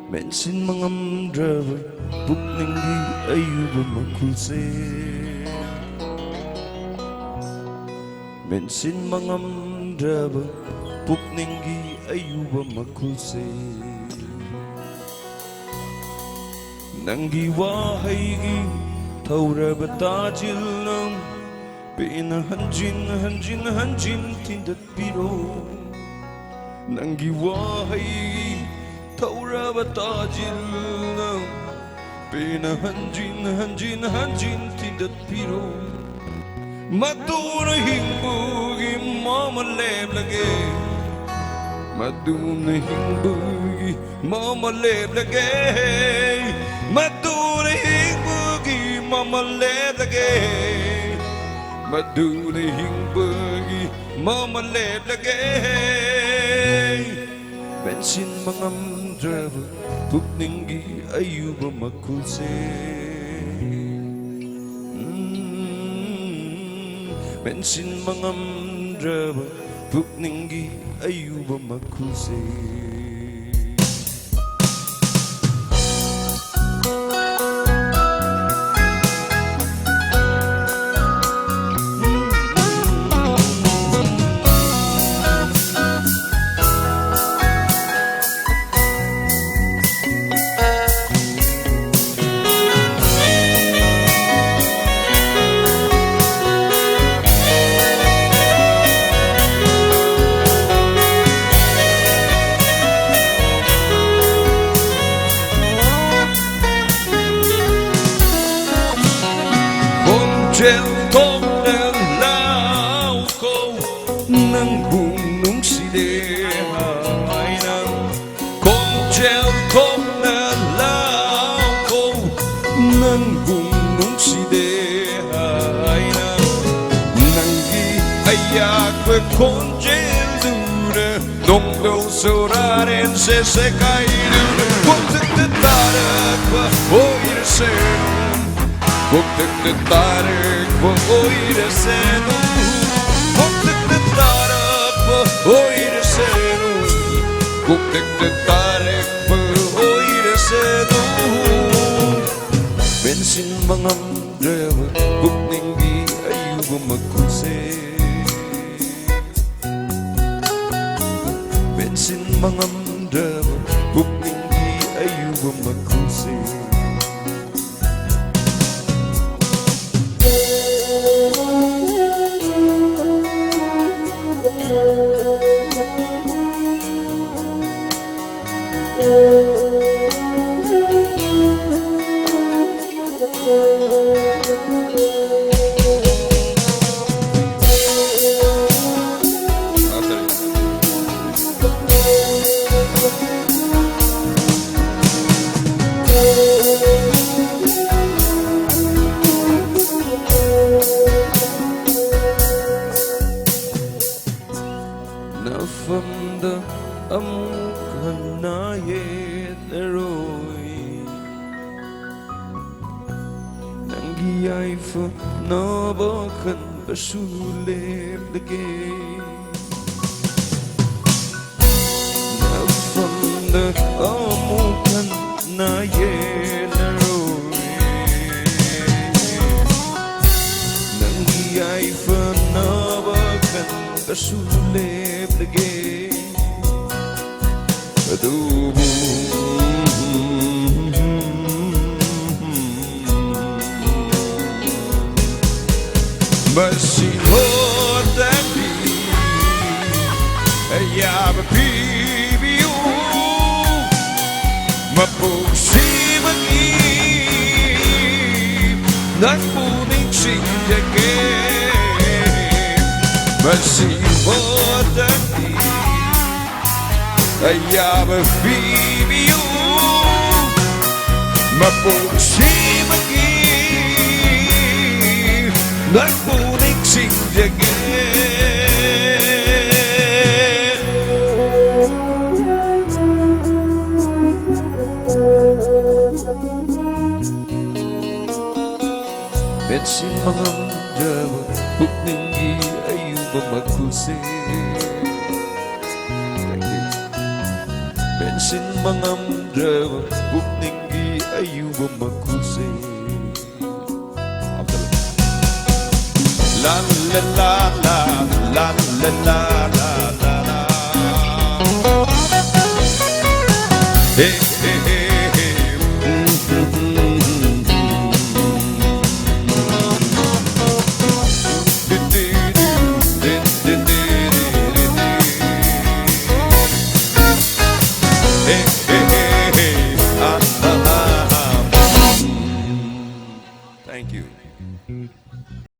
Bensin mangamdraba pukningi ayuba makulse. Bensin mangamdraba pukningi ayuba makulse. Nangi wahaygi tauraba tajilam pina hanjin tindat piro. Nangi wahaygi tauraba tajilam pina hanjin tindat piro. Maduna himbugi mama leblage, maduna himbugi mama leblage, maduna himbugi mama leblage, maduna himbugi mama leblage. Bensin mangamdraba pukningi ayuba makulse. Bensin mangamdraba pukningi ayuba makulse. Trên tôm nâng lao câu nâng bụng nung xì đê hai nâng con treo tôm nâng lao câu nâng bụng nung xì đê hai nâng nâng ghi hay ya quên con trên dure đông đâu sâu ra đến sẽ cay đường quân thức thức ta được và ôi sẽ Buktik tarik bu oyre senu Buktik tarik bu oyre senu Buktik tarik bu oyre senu Bensin mangamdraba pukningi ayuba makulse. Bensin mangamdraba pukningi ayuba makulse. Nafamda amukana yeteroi Nangi aifa nabakan basulem lage Nafamda amukana yeteroi Nangi aifa nabakan basulem lage adubu Basilotami ayaba pibiu mapugsimagi nagpuning sinjage Basilotami ayaba pibiu mapugsimagi nagpuning sinjage Bensin mangamdraba pukningi ayuba makulse. sin mangamdram Bukningi ayuba magkuse La la la la la la la la la la Hey hey hey hey Thank you.